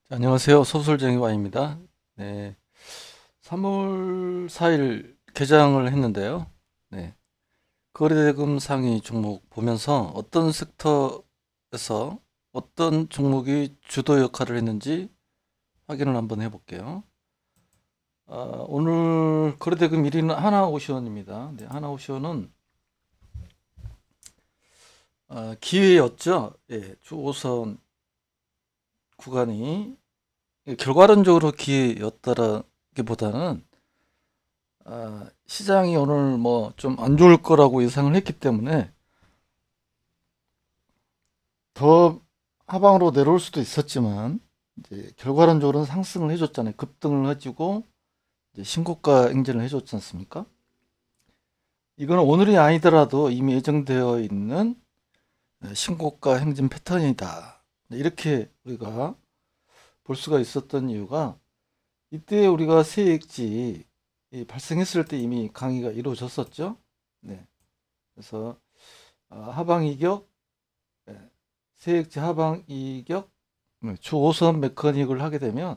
안녕하세요. 소설쟁이 Y입니다. 네, 3월 4일 개장을 했는데요. 네, 거래대금 상위 종목 보면서 어떤 섹터에서 어떤 종목이 주도 역할을 했는지 확인을 한번 해볼게요. 오늘 거래대금 1위는 하나오션입니다. 네, 하나오션은 기회였죠. 예, 주 5선 구간이 결과론적으로 기회였다라기보다는 시장이 오늘 뭐 좀 안 좋을 거라고 예상을 했기 때문에 더 하방으로 내려올 수도 있었지만 이제 결과론적으로는 상승을 해줬잖아요. 급등을 해주고 이제 신고가 행진을 해줬지 않습니까? 이거는 오늘이 아니더라도 이미 예정되어 있는 신고가 행진 패턴이다. 이렇게 우리가 볼 수가 있었던 이유가 이때 우리가 세액지 발생했을 때 이미 강의가 이루어졌었죠. 네. 그래서 하방 이격, 세액지 하방 이격, 주 5선 메커닉을 하게 되면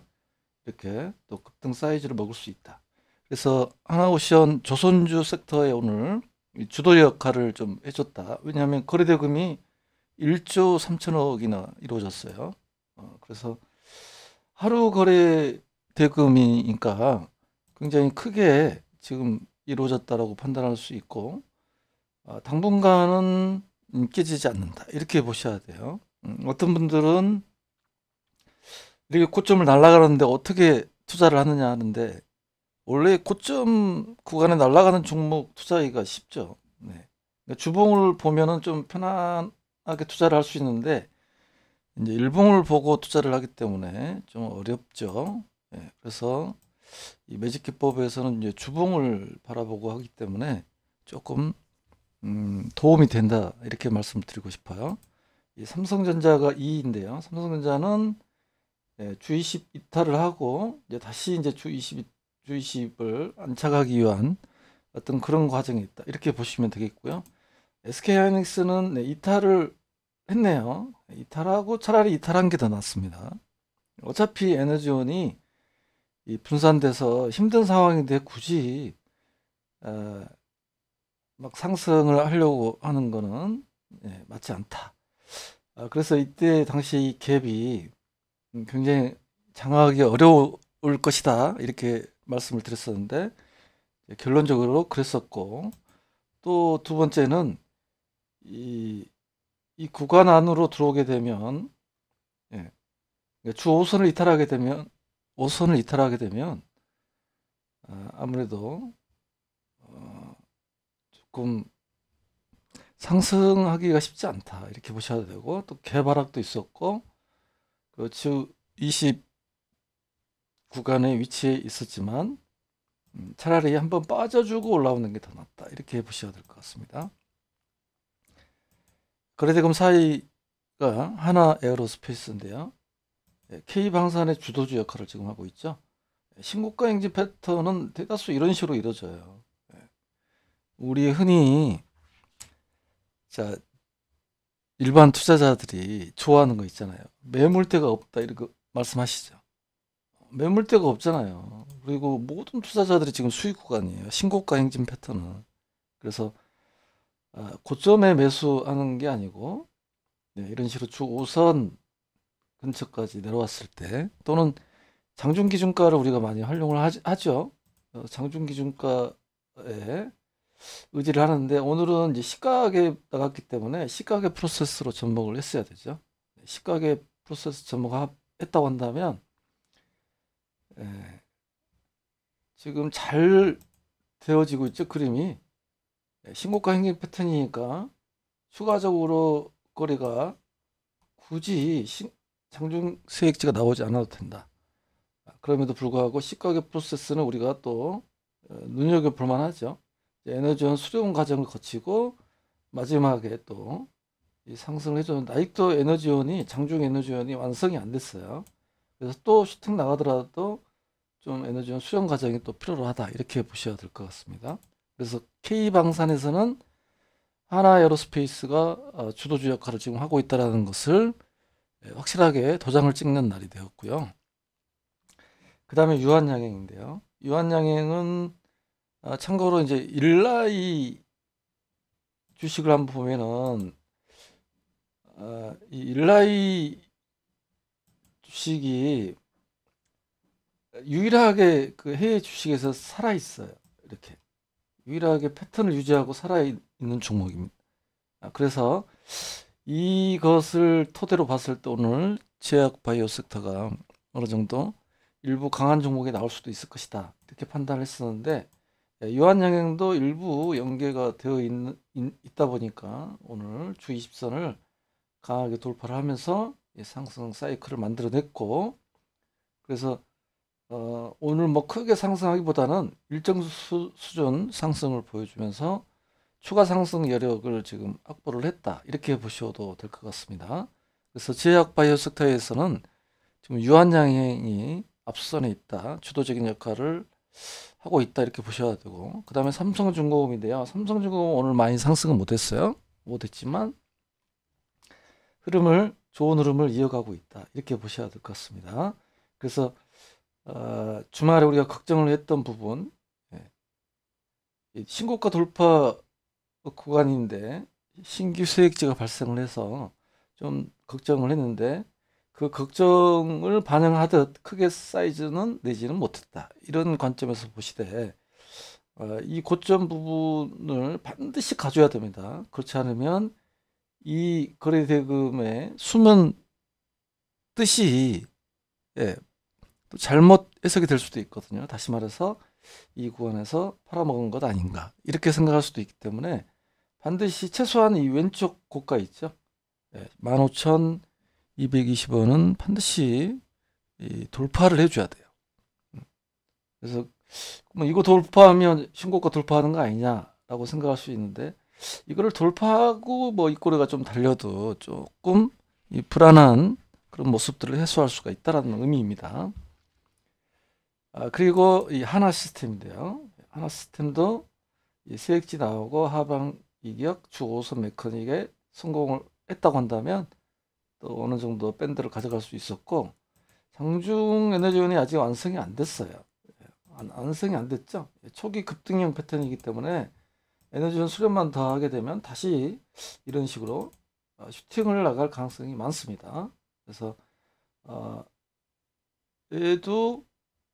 이렇게 또 급등 사이즈를 먹을 수 있다. 그래서 하나오션 조선주 섹터에 오늘 주도 역할을 좀 해줬다. 왜냐하면 거래대금이 1조 3천억이나 이루어졌어요. 그래서 하루 거래 대금이니까 굉장히 크게 지금 이루어졌다라고 판단할 수 있고 당분간은 깨지지 않는다 이렇게 보셔야 돼요. 어떤 분들은 이렇게 고점을 날아가는데 어떻게 투자를 하느냐 하는데 원래 고점 구간에 날아가는 종목 투자하기가 쉽죠. 네. 그러니까 주봉을 보면은 좀 편안하게 투자를 할 수 있는데 이제 일봉을 보고 투자를 하기 때문에 좀 어렵죠. 예, 그래서 이 매직 기법에서는 이제 주봉을 바라보고 하기 때문에 조금 도움이 된다 이렇게 말씀드리고 싶어요. 이 삼성전자가 2인데요. 삼성전자는 주 20 이탈을 하고 이제 다시 이제 주 20을 안착하기 위한 어떤 그런 과정이 있다 이렇게 보시면 되겠고요. SK하이닉스는 이탈을 했네요. 이탈하고 차라리 이탈한 게 더 낫습니다. 어차피 에너지원이 분산돼서 힘든 상황인데 굳이 어, 막 상승을 하려고 하는 거는 맞지 않다. 그래서 이때 당시 이 갭이 굉장히 장악하기 어려울 것이다 이렇게 말씀을 드렸었는데 결론적으로 그랬었고 또 두 번째는 이, 이 구간 안으로 들어오게 되면 예, 그러니까 주 5선을 이탈하게 되면 아무래도 조금 상승하기가 쉽지 않다 이렇게 보셔야 되고 또 개발락도 있었고 주 20 구간에 위치해 있었지만 차라리 한번 빠져주고 올라오는 게 더 낫다 이렇게 보셔야 될 것 같습니다. 거래대금 사이가 하나 에어로스페이스인데요. K방산의 주도주 역할을 지금 하고 있죠. 신고가 행진 패턴은 대다수 이런 식으로 이루어져요. 우리 흔히 자 일반 투자자들이 좋아하는 거 있잖아요. 매물대가 없다 이렇게 말씀하시죠. 매물대가 없잖아요. 그리고 모든 투자자들이 지금 수익 구간이에요. 신고가 행진 패턴은. 그래서 고점에 매수하는 게 아니고 이런 식으로 주 5선 근처까지 내려왔을 때 또는 장중기준가를 우리가 많이 활용을 하죠. 장중기준가에 의지를 하는데 오늘은 이제 시가에 나갔기 때문에 시가계 프로세스로 접목을 했어야 되죠. 시가계 프로세스 접목했다고 한다면 지금 잘 되어지고 있죠. 그림이 신고가 행진 패턴이니까 추가적으로 거래가 굳이 장중 세액지가 나오지 않아도 된다. 그럼에도 불구하고 시가계 프로세스는 우리가 또 눈여겨볼 만하죠. 에너지원 수렴 과정을 거치고 마지막에 또 상승을 해줬는데 아직도 장중 에너지원이 완성이 안 됐어요. 그래서 또 슈팅 나가더라도 좀 에너지원 수렴 과정이 또 필요로 하다 이렇게 보셔야 될 것 같습니다. 그래서 K방산에서는 하나에어로스페이스가 주도주 역할을 지금 하고 있다는 것을 확실하게 도장을 찍는 날이 되었고요. 그 다음에 유한양행인데요. 유한양행은 참고로 이제 일라이 주식을 한번 보면은 이 일라이 주식이 유일하게 그 해외 주식에서 살아 있어요. 이렇게 유일하게 패턴을 유지하고 살아 있는 종목입니다. 그래서 이것을 토대로 봤을 때 오늘 제약 바이오 섹터가 어느 정도 일부 강한 종목이 나올 수도 있을 것이다, 이렇게 판단을 했었는데, 유한양행도 일부 연계가 되어 있다 보니까 오늘 주 20선을 강하게 돌파를 하면서 상승 사이클을 만들어냈고, 그래서 오늘 뭐 크게 상승하기보다는 일정 수준 상승을 보여주면서 추가 상승 여력을 지금 확보를 했다, 이렇게 보셔도 될 것 같습니다. 그래서 제약 바이오 섹터에서는 지금 유한양행이 앞선에 있다, 주도적인 역할을 하고 있다, 이렇게 보셔야 되고, 그 다음에 삼성중공업인데요. 삼성중공업 오늘 많이 상승은 못했어요. 못했지만 좋은 흐름을 이어가고 있다, 이렇게 보셔야 될 것 같습니다. 그래서 주말에 우리가 걱정을 했던 부분, 신고가 돌파 구간인데 신규 수익지가 발생을 해서 좀 걱정을 했는데, 그 걱정을 반영하듯 크게 사이즈는 내지는 못했다, 이런 관점에서 보시되 이 고점 부분을 반드시 가져야 됩니다. 그렇지 않으면 이 거래대금의 수면 뜻이 또 잘못 해석이 될 수도 있거든요. 다시 말해서 이 구간에서 팔아먹은 것 아닌가, 이렇게 생각할 수도 있기 때문에 반드시 최소한 이 왼쪽 고가 있죠, 15,220원은 반드시 돌파를 해줘야 돼요. 그래서 뭐 이거 돌파하면 신고가 돌파하는 거 아니냐라고 생각할 수 있는데, 이거를 돌파하고 뭐 이 꼬리가 좀 달려도 조금 이 불안한 그런 모습들을 해소할 수가 있다라는 의미입니다. 그리고 이 하나시스템인데요. 하나시스템도 이 세액지 나오고 하방 이격 주 5선 메커닉에 성공을 했다고 한다면 또 어느 정도 밴드를 가져갈 수 있었고, 장중에너지원이 아직 완성이 안 됐어요. 완성이 안 됐죠. 초기 급등형 패턴이기 때문에 에너지원 수렴만 더 하게 되면 다시 이런 식으로 슈팅을 나갈 가능성이 많습니다. 그래서 얘도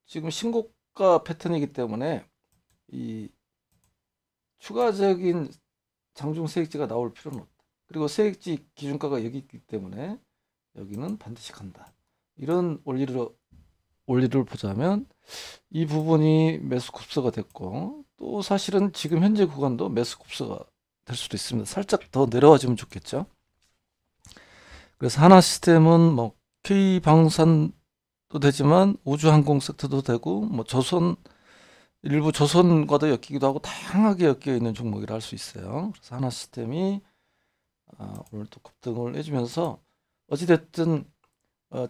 지금 신고가 패턴이기 때문에 이 추가적인 장중 세액지가 나올 필요는 없다. 그리고 세액지 기준가가 여기 있기 때문에 여기는 반드시 간다, 이런 원리를 보자면 이 부분이 매수 급소가 됐고, 또 사실은 지금 현재 구간도 매수 급소가 될 수도 있습니다. 살짝 더 내려와주면 좋겠죠. 그래서 하나시스템은 뭐 K방산도 되지만 우주항공 섹터도 되고, 뭐 일부 조선과도 엮이기도 하고 다양하게 엮여 있는 종목이라 할 수 있어요. 그래서 하나시스템이 오늘 또 급등을 해주면서 어찌됐든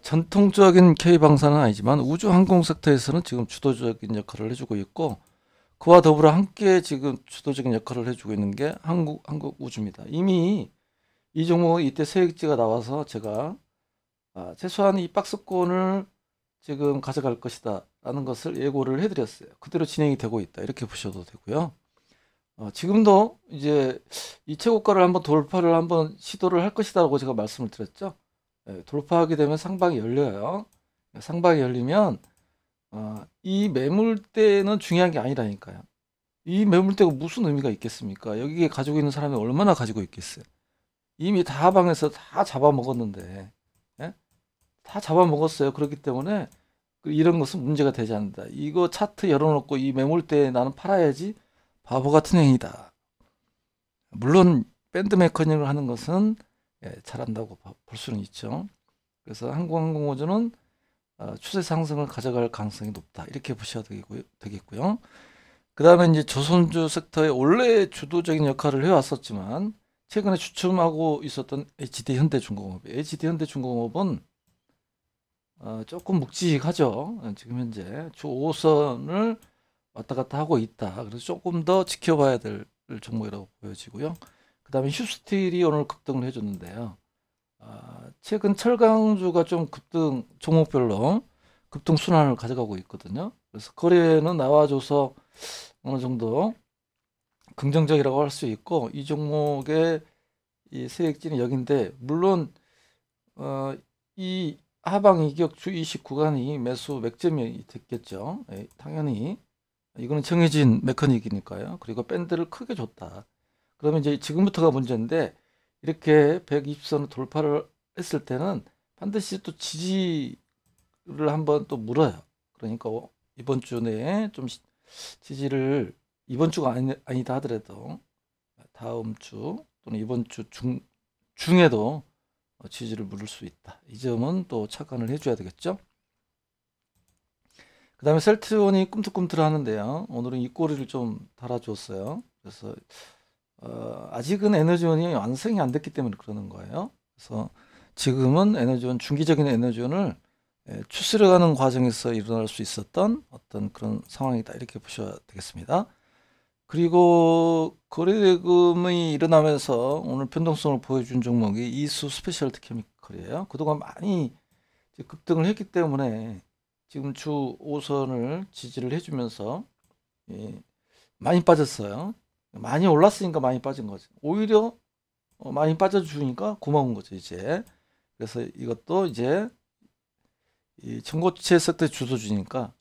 전통적인 K방산은 아니지만 우주항공 섹터에서는 지금 주도적인 역할을 해주고 있고, 그와 더불어 함께 지금 주도적인 역할을 해주고 있는 게 한국우주입니다. 이미 이 종목은 이때 세액지가 나와서 제가 최소한 이 박스권을 지금 가져갈 것이다 라는 것을 예고를 해드렸어요. 그대로 진행이 되고 있다, 이렇게 보셔도 되고요. 지금도 이제 이 최고가를 한번 돌파를 한번 시도를 할 것이다 라고 제가 말씀을 드렸죠. 돌파하게 되면 상방이 열려요. 상방이 열리면 이 매물대는 중요한 게 아니라니까요. 이 매물대가 무슨 의미가 있겠습니까? 여기에 가지고 있는 사람이 얼마나 가지고 있겠어요. 이미 다 하방에서 다 잡아먹었는데, 다 잡아먹었어요. 그렇기 때문에 이런 것은 문제가 되지 않는다. 이거 차트 열어놓고 이 매물대에 나는 팔아야지, 바보 같은 행위다. 물론 밴드 메커닉을 하는 것은 잘한다고 볼 수는 있죠. 그래서 한국항공우주는 추세 상승을 가져갈 가능성이 높다, 이렇게 보셔야 되겠고요. 그 다음에 이제 조선주 섹터에 원래 주도적인 역할을 해왔었지만 최근에 주춤하고 있었던 HD현대중공업은 조금 묵직하죠. 지금 현재 주 5선을 왔다 갔다 하고 있다. 그래서 조금 더 지켜봐야 될 종목이라고 보여지고요. 그 다음에 휴스틸이 오늘 급등을 해줬는데요. 최근 철강주가 좀 급등, 종목별로 급등 순환을 가져가고 있거든요. 그래서 거래는 나와줘서 어느 정도 긍정적이라고 할 수 있고, 이 종목의 이 세액진이 여긴데, 물론 이 하방 이격 주20 구간이 매수 맥점이 됐겠죠. 당연히 이거는 정해진 메커닉이니까요. 그리고 밴드를 크게 줬다. 그러면 이제 지금부터가 문제인데, 이렇게 120선을 돌파를 했을 때는 반드시 또 지지를 한번 또 물어요. 그러니까 이번 주 내에 좀 지지를, 이번 주가 아니다 하더라도 다음 주 또는 이번 주 중에도 지지를 물을 수 있다. 이 점은 또 착안을 해줘야 되겠죠. 그 다음에 셀트리온이 꿈틀꿈틀하는데요. 오늘은 이 꼬리를 좀 달아줬어요. 그래서 아직은 에너지원이 완성이 안 됐기 때문에 그러는 거예요. 그래서 지금은 에너지원, 중기적인 에너지원을 추스려가는 과정에서 일어날 수 있었던 어떤 그런 상황이다, 이렇게 보셔야 되겠습니다. 그리고 거래대금이 일어나면서 오늘 변동성을 보여준 종목이 이수 스페셜티 케미컬이에요. 그동안 많이 급등을 했기 때문에 지금 주 5선을 지지를 해주면서 많이 빠졌어요. 많이 올랐으니까 많이 빠진 거죠. 오히려 많이 빠져주니까 고마운 거죠, 이제. 그래서 이것도 이제 이 전고체 섹터 주도주니까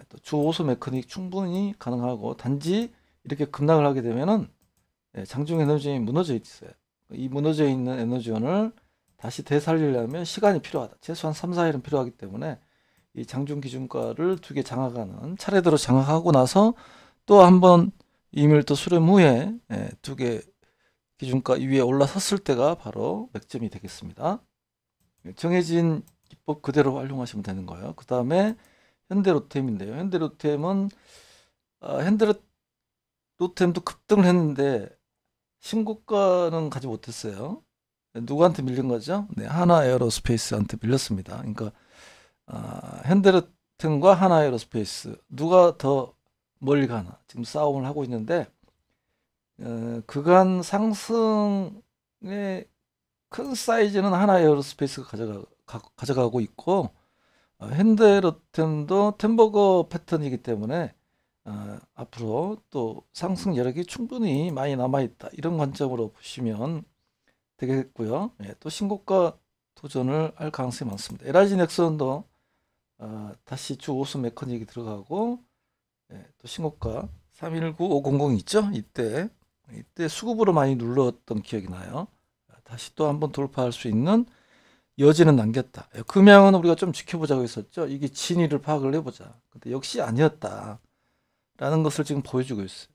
또 주 5선 메커닉 충분히 가능하고, 단지 이렇게 급락을 하게 되면은 장중 에너지원이 무너져 있어요. 이 무너져 있는 에너지원을 다시 되살리려면 시간이 필요하다. 최소한 3, 4일은 필요하기 때문에 이 장중 기준가를 2개 장악하는, 차례대로 장악하고 나서 또 한번 2밀도 수렴 후에 2개 기준가 위에 올라섰을 때가 바로 맥점이 되겠습니다. 정해진 기법 그대로 활용하시면 되는 거예요. 그 다음에 현대로템인데요. 현대로템은 현대로템도 급등을 했는데 신고가는 가지 못했어요. 누구한테 밀린 거죠? 네, 하나에어로스페이스한테 밀렸습니다. 그러니까 현대로템과 하나에어로스페이스 누가 더 멀리 가나 지금 싸움을 하고 있는데, 그간 상승의 큰 사이즈는 하나에어로스페이스가 가져가고 있고, 현대로템도 템버거 패턴이기 때문에 앞으로 또 상승 여력이 충분히 많이 남아있다, 이런 관점으로 보시면 되겠고요. 또 신고가 도전을 할 가능성이 많습니다. LIG 넥슨도 다시 주 5선 메커닉이 들어가고, 또 신고가 319500 있죠? 이때 수급으로 많이 눌렀던 기억이 나요. 다시 또 한번 돌파할 수 있는 여지는 남겼다. 금양은 우리가 좀 지켜보자고 했었죠. 이게 진위를 파악을 해보자. 근데 역시 아니었다 라는 것을 지금 보여주고 있어요.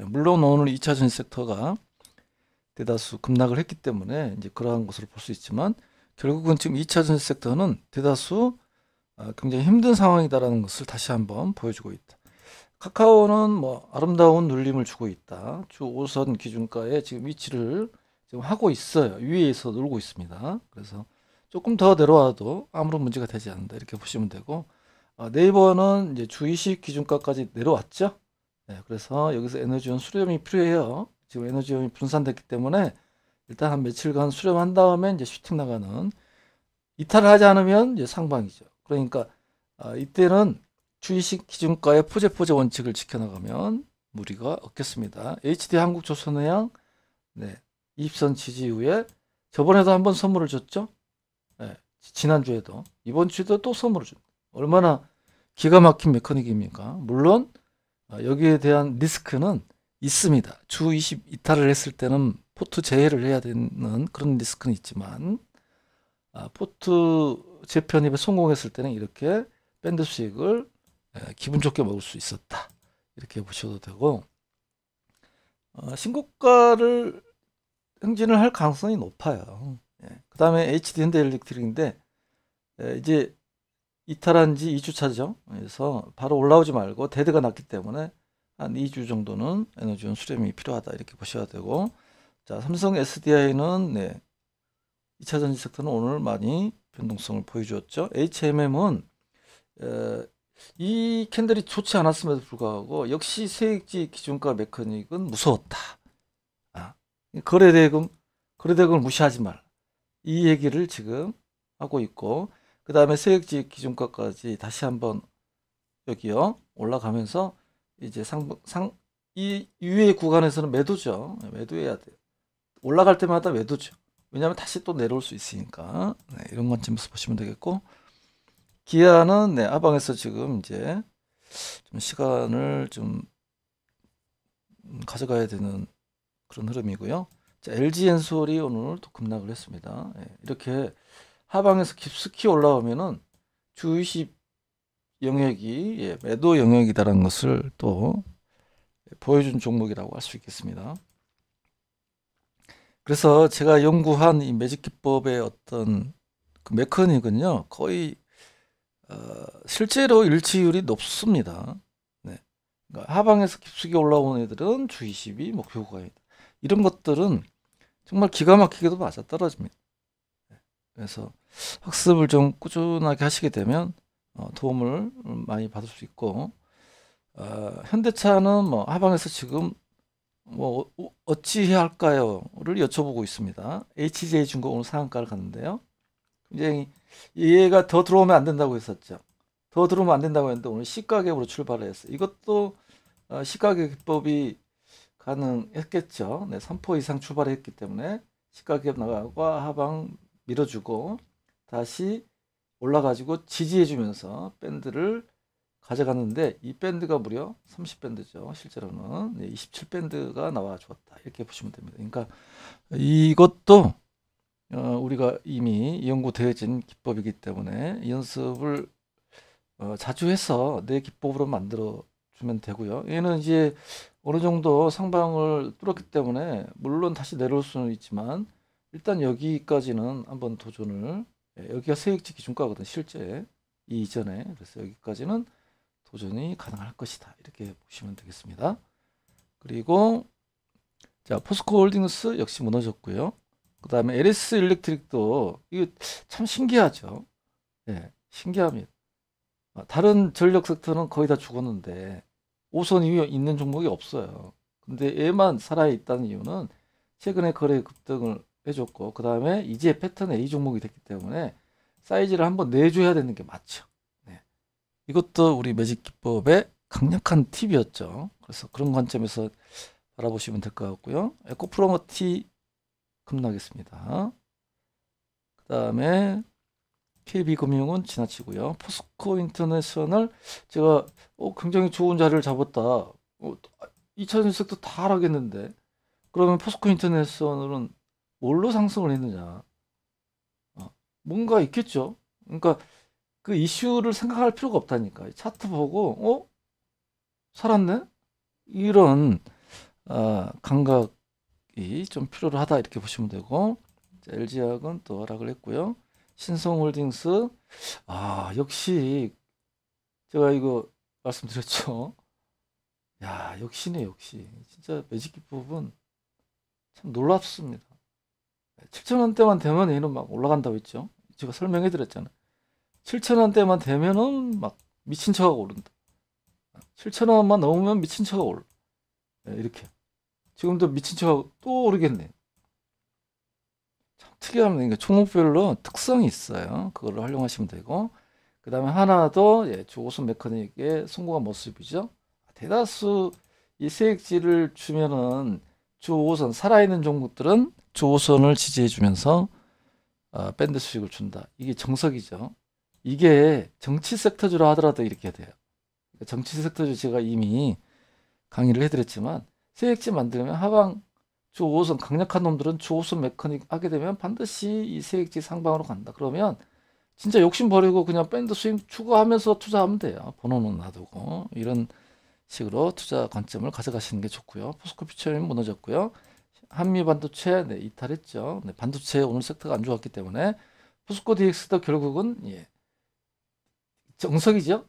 물론 오늘 2차전 섹터가 대다수 급락을 했기 때문에 이제 그러한 것으로 볼 수 있지만, 결국은 지금 2차전 섹터는 대다수 굉장히 힘든 상황이다라는 것을 다시 한번 보여주고 있다. 카카오는 뭐 아름다운 눌림을 주고 있다. 주 5선 기준가에 지금 위치를 지금 하고 있어요. 위에서 놀고 있습니다. 그래서 조금 더 내려와도 아무런 문제가 되지 않는다, 이렇게 보시면 되고, 네이버는 이제 주 20 기준가까지 내려왔죠. 그래서 여기서 에너지원 수렴이 필요해요. 지금 에너지원이 분산됐기 때문에 일단 한 며칠간 수렴한 다음에 이제 슈팅 나가는, 이탈을 하지 않으면 이제 상방이죠. 그러니까 이때는 주 20 기준가의 포제포제 원칙을 지켜나가면 무리가 없겠습니다. HD 한국조선해양 20선 지지 이후에 저번에도 한번 선물을 줬죠. 지난주에도, 이번 주에도 또 선물을 줍니다. 얼마나 기가 막힌 메커닉입니까? 물론 여기에 대한 리스크는 있습니다. 주 20 이탈을 했을 때는 포트 재해를 해야 되는 그런 리스크는 있지만, 포트 재편입에 성공했을 때는 이렇게 밴드 수익을 기분 좋게 먹을 수 있었다, 이렇게 보셔도 되고, 신고가를 행진을 할 가능성이 높아요. 그 다음에 HD 현대일렉트릭인데, 이제 이탈한 지 2주차죠. 그래서 바로 올라오지 말고 데드가 났기 때문에 한 2주 정도는 에너지원 수렴이 필요하다, 이렇게 보셔야 되고, 자, 삼성 SDI는 2차 전지 섹터는 오늘 많이 변동성을 보여주었죠. HMM은 이 캔들이 좋지 않았음에도 불구하고 역시 세액지 기준가 메커닉은 무서웠다. 거래대금을 무시하지 말. 이 얘기를 지금 하고 있고, 그 다음에 세액지 기준가까지 다시 한번 여기요 올라가면서 이제 이 위의 구간에서는 매도죠. 매도해야 돼요. 올라갈 때마다 매도죠. 왜냐하면 다시 또 내려올 수 있으니까. 네, 이런 관점에서 보시면 되겠고, 기아는 네, 하방에서 지금 이제 좀 시간을 좀 가져가야 되는 그런 흐름이고요. 자, LG엔솔이 오늘 또 급락을 했습니다. 예, 이렇게 하방에서 깊숙이 올라오면은 주20 영역이 예, 매도 영역이다라는 것을 또 보여준 종목이라고 할 수 있겠습니다. 그래서 제가 연구한 이 매직 기법의 어떤 그 메커닉은요, 거의 실제로 일치율이 높습니다. 네. 그러니까 하방에서 깊숙이 올라온 애들은 주 20이 목표 구간이다. 이런 것들은 정말 기가 막히게도 맞아떨어집니다. 그래서 학습을 좀 꾸준하게 하시게 되면 도움을 많이 받을 수 있고, 현대차는 뭐 하방에서 지금 뭐 어찌해야 할까요?를 여쭤보고 있습니다. HJ중공 오늘 상한가를 갔는데요. 굉장히 얘가 더 들어오면 안 된다고 했었죠. 더 들어오면 안 된다고 했는데 오늘 시가격으로 출발을 했어요. 이것도 시가격 기법이 가능했겠죠. 네, 3% 이상 출발했기 때문에 시가격 나가고 하방 밀어주고 다시 올라가지고 지지해주면서 밴드를 가져갔는데, 이 밴드가 무려 30밴드죠. 실제로는 27밴드가 나와 주었다, 이렇게 보시면 됩니다. 그러니까 이것도 우리가 이미 연구되어진 기법이기 때문에 연습을 자주 해서 내 기법으로 만들어 주면 되고요. 얘는 이제 어느 정도 상방을 뚫었기 때문에 물론 다시 내려올 수는 있지만 일단 여기까지는 한번 도전을, 여기가 세액지 기준가거든 실제 이 이전에. 그래서 여기까지는 도전이 가능할 것이다, 이렇게 보시면 되겠습니다. 그리고 자, 포스코홀딩스 역시 무너졌고요. 그 다음에 LS 일렉트릭도 이거 참 신기하죠. 예, 신기합니다. 다른 전력 섹터는 거의 다 죽었는데 5선 위에 있는 종목이 없어요. 근데 얘만 살아있다는 이유는 최근에 거래 급등을 해줬고, 그 다음에 이제 패턴 A 종목이 됐기 때문에 사이즈를 한번 내줘야 되는 게 맞죠. 네. 이것도 우리 매직 기법의 강력한 팁이었죠. 그래서 그런 관점에서 바라보시면 될 것 같고요. 에코프로머티 급락했습니다. 그 다음에 KB금융은 지나치고요. 포스코 인터내셔널 제가 굉장히 좋은 자리를 잡았다. 2차 전sek도 다 하락했는데 그러면 포스코 인터내셔널은 뭘로 상승을 했느냐? 뭔가 있겠죠. 그러니까 그 이슈를 생각할 필요가 없다니까. 차트 보고 살았네? 이런 감각이 좀 필요하다, 이렇게 보시면 되고, LG화학은 또 하락을 했고요. 신성홀딩스 역시 제가 이거 말씀드렸죠. 야, 역시네, 역시 진짜 매직 기법은 참 놀랍습니다. 7,000원대만 되면 얘는 막 올라간다고 했죠. 제가 설명해 드렸잖아요. 7,000원대만 되면은 막 미친 척하고 오른다. 7,000원만 넘으면 미친 척하고 올라. 이렇게 지금도 미친 척하고 또 오르겠네. 참 특이합니다. 종목별로 특성이 있어요. 그걸 활용하시면 되고, 그 다음에 하나 더 주호선 메커닉의 성공한 모습이죠. 대다수 이 세액지를 주면은 주호선 살아있는 종목들은 주호선을 지지해주면서 밴드 수익을 준다. 이게 정석이죠. 이게 정치 섹터주라 하더라도 이렇게 돼요. 정치 섹터주 제가 이미 강의를 해드렸지만, 세액지 만들면 하방 주 5호선 강력한 놈들은 주 5호선 메커닉 하게 되면 반드시 이 세액지 상방으로 간다. 그러면 진짜 욕심 버리고 그냥 밴드 수익 추구하면서 투자하면 돼요. 번호는 놔두고. 이런 식으로 투자 관점을 가져가시는 게 좋고요. 포스코 퓨처는 무너졌고요. 한미 반도체 이탈했죠. 반도체 오늘 섹터가 안 좋았기 때문에 포스코 DX도 결국은 정석이죠.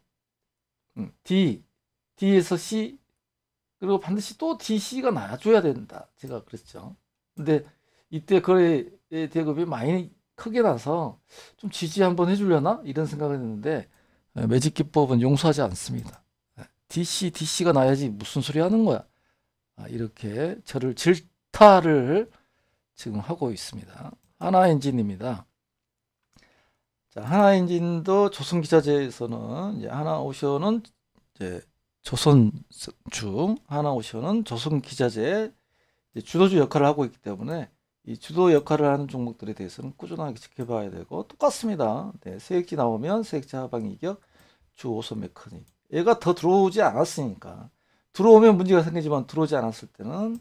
D에서 C, 그리고 반드시 또 DC가 나줘야 된다, 제가 그랬죠. 근데 이때 거래 대급이 많이 크게 나서 좀 지지 한번 해주려나 이런 생각을 했는데, 매직 기법은 용서하지 않습니다. DC가 나야지 무슨 소리 하는 거야, 이렇게 저를 질타를 지금 하고 있습니다. 하나엔진입니다. 자, 하나엔진도 조선기자재에서는 이제 하나오션은 이제 조선주, 하나오션은 조선기자재의 주도주 역할을 하고 있기 때문에 이 주도 역할을 하는 종목들에 대해서는 꾸준하게 지켜봐야 되고 똑같습니다. 네, 세액지 나오면 세액지 하방 이격, 주 5선 메커닉. 얘가 더 들어오지 않았으니까. 들어오면 문제가 생기지만 들어오지 않았을 때는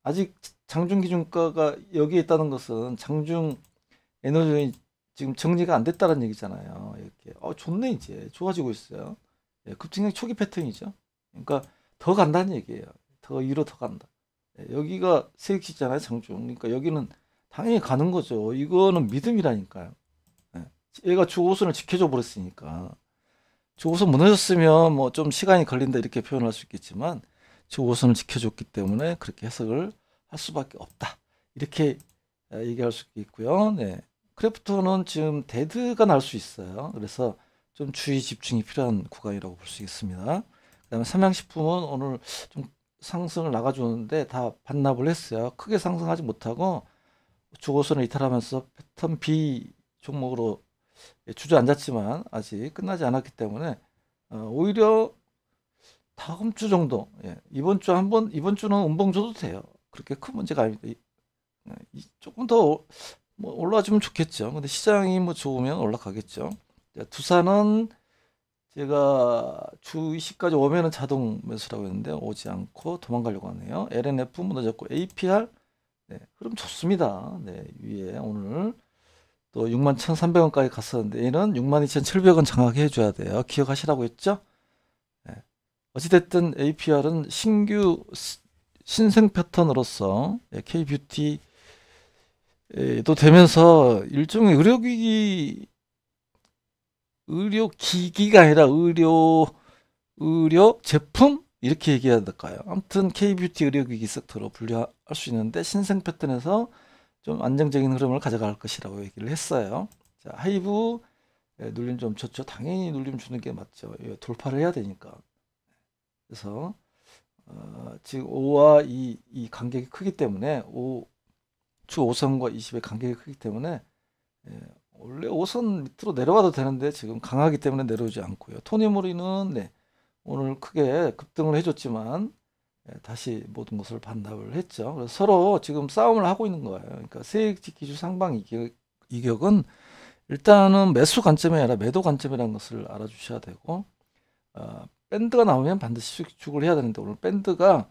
아직 장중 기준가가 여기에 있다는 것은 장중 에너지 지금 정리가 안 됐다는 얘기잖아요. 이렇게 좋네 이제 좋아지고 있어요. 급등력 초기 패턴이죠. 그러니까 더 간다는 얘기예요. 더 위로 더 간다. 여기가 세액시잖아요, 장중. 그러니까 여기는 당연히 가는 거죠. 이거는 믿음이라니까요. 얘가 주 5선을 지켜줘 버렸으니까. 주 5선 무너졌으면 뭐 좀 시간이 걸린다 이렇게 표현할 수 있겠지만 주 5선을 지켜줬기 때문에 그렇게 해석을 할 수밖에 없다. 이렇게 얘기할 수 있고요. 네. 크래프톤은 지금 데드가 날 수 있어요. 그래서 좀 주의 집중이 필요한 구간이라고 볼 수 있습니다. 그다음에 삼양식품은 오늘 좀 상승을 나가주는데 다 반납을 했어요. 크게 상승하지 못하고 주 5선을 이탈하면서 패턴 B 종목으로 주저앉았지만 아직 끝나지 않았기 때문에 오히려 다음 주 정도, 이번 주는 음봉 줘도 돼요. 그렇게 큰 문제가 아닙니다. 조금 더 뭐 올라주면 좋겠죠. 근데 시장이 뭐 좋으면 올라가겠죠. 두산은 제가 주 20까지 오면은 자동 매수라고 했는데 오지 않고 도망가려고 하네요. LNF 무너졌고 APR 흐름 좋습니다. 네, 위에 오늘 또 61,300원까지 갔었는데 얘는 62,700원 장악해 줘야 돼요. 기억하시라고 했죠? 어찌됐든 APR은 신규 신생 패턴으로서 K뷰티 또 되면서 일종의 의료기기가 아니라 의료 제품 이렇게 얘기해야 될까요? 아무튼 K뷰티 의료기기 섹터로 분류할 수 있는데 신생 패턴에서 좀 안정적인 흐름을 가져갈 것이라고 얘기를 했어요. 자, 하이브 눌림 좀 줬죠. 당연히 눌림 주는 게 맞죠. 돌파를 해야 되니까. 그래서 지금 5와 이 간격이 크기 때문에 주 5선과 20의 간격이 크기 때문에 원래 5선 밑으로 내려가도 되는데 지금 강하기 때문에 내려오지 않고요. 토니모리는 오늘 크게 급등을 해줬지만 다시 모든 것을 반납을 했죠. 그래서 서로 지금 싸움을 하고 있는 거예요. 그러니까 세액지 기준 상방 이격은 일단은 매수 관점이 아니라 매도 관점이라는 것을 알아주셔야 되고 밴드가 나오면 반드시 수익 해야 되는데 오늘 밴드가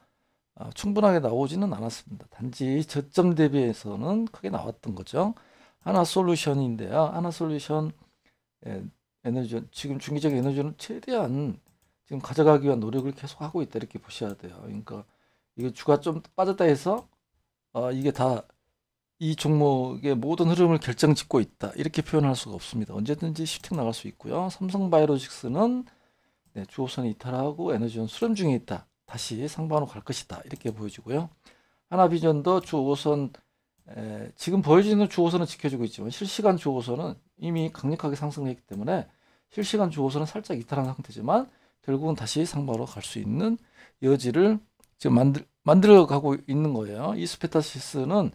충분하게 나오지는 않았습니다. 단지 저점 대비해서는 크게 나왔던 거죠. 하나솔루션인데요. 하나솔루션 에너지원 지금 중기적 에너지원은 최대한 지금 가져가기 위한 노력을 계속 하고 있다 이렇게 보셔야 돼요. 그러니까 이거 주가 좀 빠졌다 해서 이게 다 이 종목의 모든 흐름을 결정짓고 있다 이렇게 표현할 수가 없습니다. 언제든지 슈팅 나갈 수 있고요. 삼성바이오로직스는 주 5선 이탈하고 에너지원 수렴 중에 있다. 다시 상방으로 갈 것이다. 이렇게 보여지고요. 하나비전도 주 5선 지금 보여지는 주 5선은 지켜주고 있지만 실시간 주 5선은 이미 강력하게 상승했기 때문에 실시간 주 5선은 살짝 이탈한 상태지만 결국은 다시 상방으로 갈 수 있는 여지를 지금 만들어 가고 있는 거예요. 이스페타시스는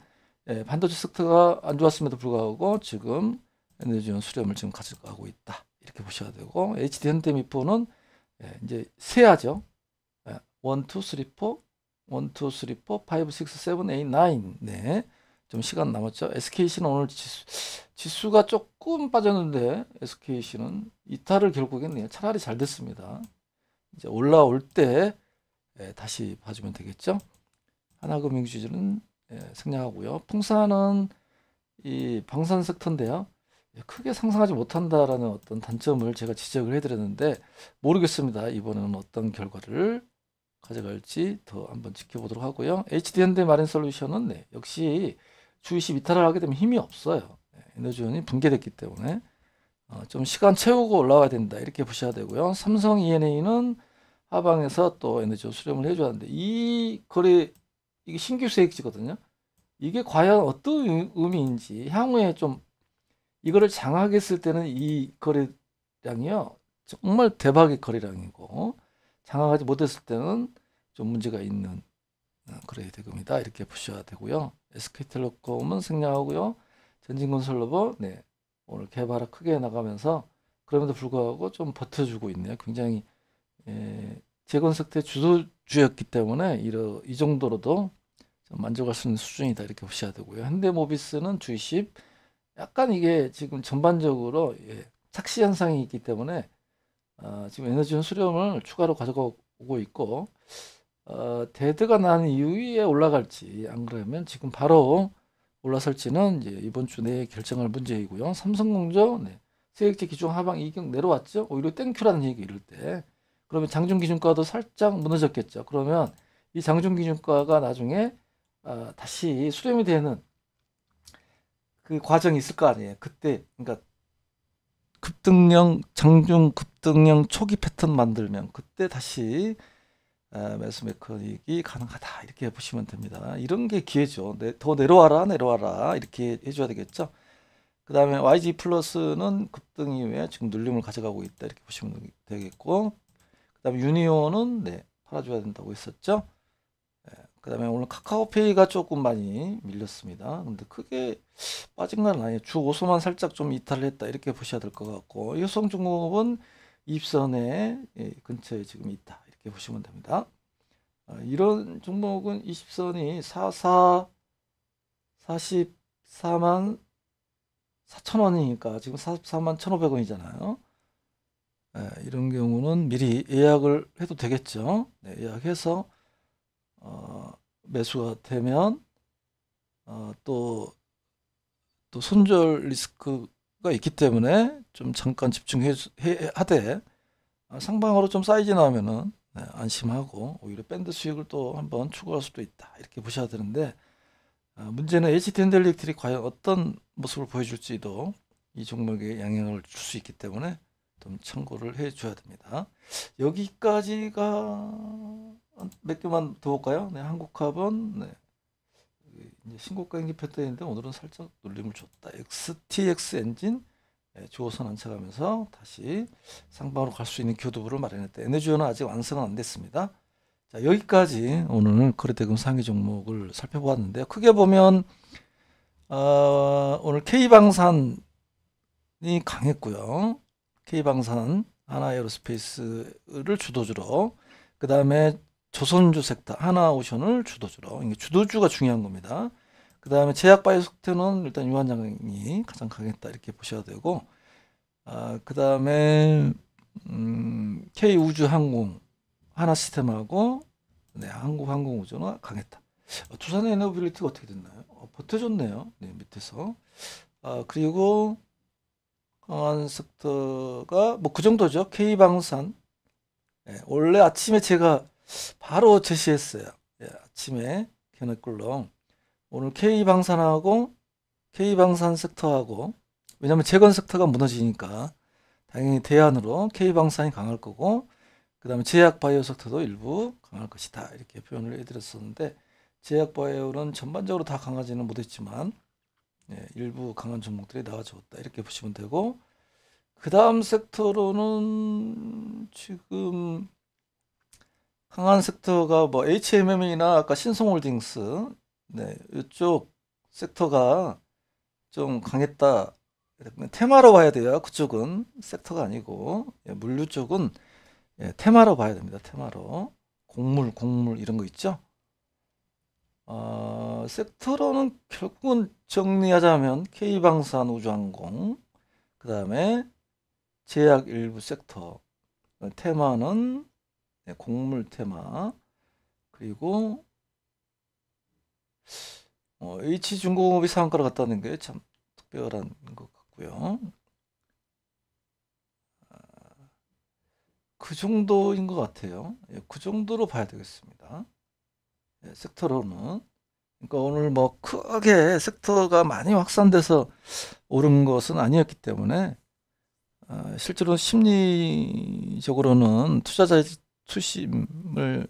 반도체 섹터가 안 좋았음에도 불구하고 지금 에너지원 수렴을 지금 가져가고 있다. 이렇게 보셔야 되고 HD현대미포는 이제 세하죠. 1, 2, 3, 4, 1, 2, 3, 4, 5, 6, 7, 8, 9. 네. 좀 시간 남았죠. SKC는 오늘 지수가 조금 빠졌는데 SKC는 이탈을 결국 했네요. 차라리 잘 됐습니다. 이제 올라올 때 다시 봐주면 되겠죠. 하나금융주주는 생략하고요. 풍산은 이 방산 섹터인데요. 크게 상승하지 못한다라는 어떤 단점을 제가 지적을 해드렸는데 모르겠습니다. 이번에는 어떤 결과를 가져갈지 더 한번 지켜보도록 하고요. HD현대마린솔루션은 역시 주 20 이탈을 하게 되면 힘이 없어요. 에너지원이 붕괴됐기 때문에 좀 시간 채우고 올라와야 된다 이렇게 보셔야 되고요. 삼성 E&A는 하방에서 또 에너지원 수렴을 해줘야 하는데 이 거래 이게 신규 세액지거든요. 이게 과연 어떤 의미인지 향후에 좀 이거를 장악했을 때는 이 거래량이요 정말 대박의 거래량이고 장악하지 못했을 때는 좀 문제가 있는 거래 대금이다 이렇게 보셔야 되고요. SK텔레콤은 생략하고요. 전진건설로버 네, 오늘 개발을 크게 나가면서 그럼에도 불구하고 좀 버텨주고 있네요. 굉장히 재건석대 주도주였기 때문에 이 정도로도 좀 만족할 수 있는 수준이다 이렇게 보셔야 되고요. 현대모비스는 G10 약간 이게 지금 전반적으로 착시 현상이 있기 때문에 지금 에너지원 수렴을 추가로 가져오고 있고 데드가 난 이후에 올라갈지 안 그러면 지금 바로 올라설지는 이제 이번 주 내에 결정할 문제이고요. 삼성공조 세액제 기준 하방 이격 내려왔죠. 오히려 땡큐라는 얘기 이럴 때 그러면 장중 기준가도 살짝 무너졌겠죠. 그러면 이 장중 기준가가 나중에 다시 수렴이 되는 그 과정이 있을 거 아니에요. 그때 그러니까 장중 급등형 초기 패턴 만들면 그때 다시 매수 메커닉이 가능하다 이렇게 보시면 됩니다. 이런 게 기회죠. 더 내려와라 이렇게 해줘야 되겠죠. 그 다음에 YG 플러스는 급등 이후에 지금 눌림을 가져가고 있다 이렇게 보시면 되겠고, 그 다음에 유니온은 팔아줘야 된다고 했었죠. 그 다음에 오늘 카카오페이가 조금 많이 밀렸습니다. 근데 크게 빠진 건 아니에요. 주 5소만 살짝 좀 이탈을 했다 이렇게 보셔야 될 것 같고, 효성중공업은 입선에 근처에 지금 있다 이렇게 보시면 됩니다. 이런 종목은 20선이 44만 4천원이니까 지금 44만 1,500원이잖아요. 이런 경우는 미리 예약을 해도 되겠죠. 예약해서 매수가 되면 또 손절 리스크가 있기 때문에 좀 잠깐 집중하되 상방으로 좀 사이즈 나오면은 안심하고 오히려 밴드 수익을 또 한번 추구할 수도 있다 이렇게 보셔야 되는데, 문제는 HT&Electric이 과연 어떤 모습을 보여줄지도 이 종목에 영향을 줄 수 있기 때문에 좀 참고를 해 줘야 됩니다. 여기까지가 몇 개만 더 볼까요? 한국카본 이제 신고가 인기 패턴인데 오늘은 살짝 눌림을 줬다. XTX 엔진 주호선 안착하면서 다시 상방으로 갈 수 있는 교두부를 마련했다. 에너지원은 아직 완성은 안 됐습니다. 자, 여기까지 오늘 거래대금 상위 종목을 살펴보았는데요. 크게 보면 오늘 K방산이 강했고요. K방산, 하나에어로스페이스를 주도주로, 그 다음에 조선주 섹터, 하나오션을 주도주로, 이게 주도주가 중요한 겁니다. 그 다음에 제약바이오섹터는 일단 유한장이 가장 강했다 이렇게 보셔야 되고, 그 다음에 K우주항공, 하나시스템하고 한국항공우주는 강했다. 두산의 에너빌리티가 어떻게 됐나요? 버텨줬네요. 밑에서. 그리고 강한 섹터가 뭐 그 정도죠. K방산. 원래 아침에 제가 바로 제시했어요. 아침에 견해꿀렁. 오늘 K방산하고 K방산 섹터하고, 왜냐면 재건 섹터가 무너지니까 당연히 대안으로 K방산이 강할 거고, 그 다음에 제약바이오 섹터도 일부 강할 것이다 이렇게 표현을 해드렸었는데, 제약바이오는 전반적으로 다 강하지는 못했지만 일부 강한 종목들이 나와줬다 이렇게 보시면 되고, 그 다음 섹터로는 지금 강한 섹터가 뭐 HMM이나 아까 신성홀딩스 이쪽 섹터가 좀 강했다. 테마로 봐야 돼요. 그쪽은 섹터가 아니고 물류 쪽은 테마로 봐야 됩니다. 테마로 곡물 이런 거 있죠. 섹터로는 결국은 정리하자면 K방산 우주항공, 그 다음에 제약 일부 섹터, 테마는 곡물 테마, 그리고 H중공업이 상한가를 갔다는 게 참 특별한 것 같고요. 그 정도인 것 같아요. 그 정도로 봐야 되겠습니다. 섹터로는. 그러니까 오늘 뭐 크게 섹터가 많이 확산돼서 오른 것은 아니었기 때문에 실제로 심리적으로는 투자자의 투심을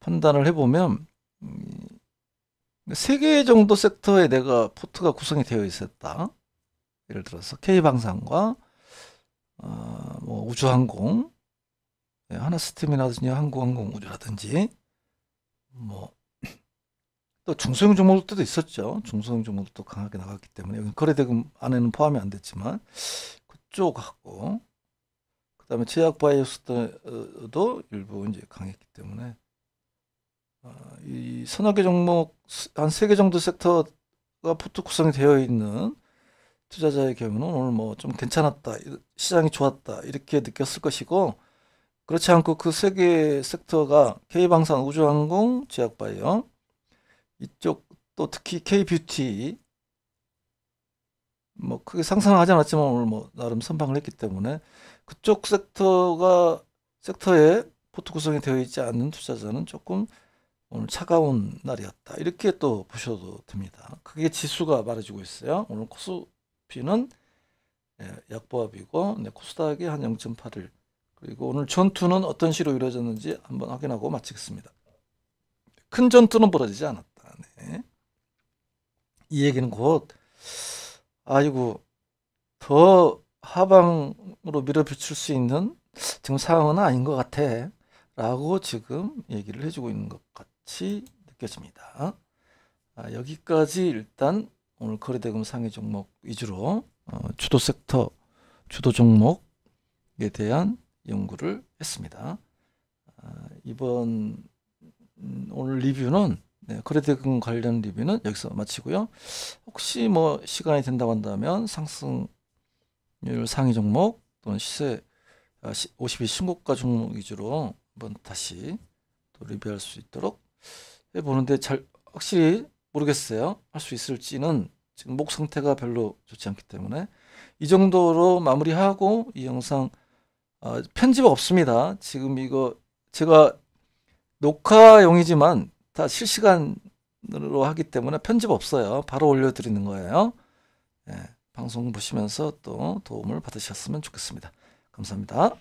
판단을 해보면 3개 정도 섹터에 내가 포트가 구성이 되어 있었다. 예를 들어서 K방산과 뭐 우주항공, 하나스팀이라든지 한국항공우주라든지 뭐 또 중소형 종목들도 있었죠. 중소형 종목도 강하게 나갔기 때문에 여기 거래대금 안에는 포함이 안 됐지만 그쪽하고 그다음에 제약바이오스도 일부 이제 강했기 때문에 이 서너 개 종목 한 3개 정도 섹터가 포트 구성이 되어 있는 투자자의 경우는 오늘 뭐 좀 괜찮았다, 시장이 좋았다 이렇게 느꼈을 것이고 그렇지 않고 그 3개 섹터가 K방산, 우주항공, 제약바이오 이쪽 또 특히 K뷰티 뭐 크게 상승을 하지 않았지만 오늘 뭐 나름 선방을 했기 때문에 그쪽 섹터에 포트 구성이 되어 있지 않는 투자자는 조금 오늘 차가운 날이었다 이렇게 또 보셔도 됩니다. 그게 지수가 말해주고 있어요. 오늘 코스피는 약보합이고 코스닥이 한 0.81 그리고 오늘 전투는 어떤 시로 이루어졌는지 한번 확인하고 마치겠습니다. 큰 전투는 벌어지지 않았다. 네. 이 얘기는 곧 아이고 더 하방으로 밀어붙일 수 있는 지금 상황은 아닌 것 같아 라고 지금 얘기를 해주고 있는 것 같이 느껴집니다. 여기까지 일단 오늘 거래대금 상위 종목 위주로 주도 섹터, 주도 종목에 대한 연구를 했습니다. 이번 오늘 리뷰는 거래대금 관련 리뷰는 여기서 마치고요. 혹시 뭐 시간이 된다고 한다면 상승률 상위 종목 또는 시세 52 신고가 종목 위주로 한번 다시 또 리뷰할 수 있도록 해보는데 잘 확실히 모르겠어요. 할 수 있을지는 지금 목 상태가 별로 좋지 않기 때문에 이 정도로 마무리하고 이 영상 편집 없습니다. 지금 이거 제가 녹화용이지만 다 실시간으로 하기 때문에 편집 없어요. 바로 올려드리는 거예요. 방송 보시면서 또 도움을 받으셨으면 좋겠습니다. 감사합니다.